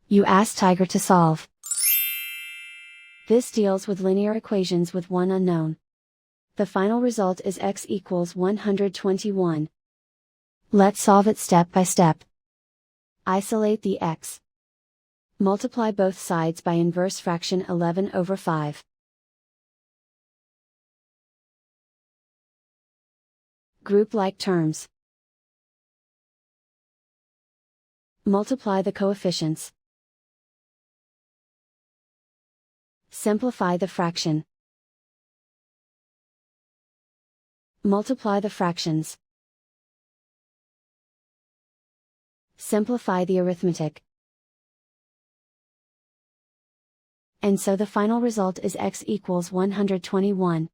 You ask Tiger to solve. This deals with linear equations with one unknown. The final result is x equals 121. Let's solve it step by step. Isolate the x. Multiply both sides by inverse fraction 11/5. Group like terms. Multiply the coefficients. Simplify the fraction. Multiply the fractions. Simplify the arithmetic. And so the final result is x equals 121.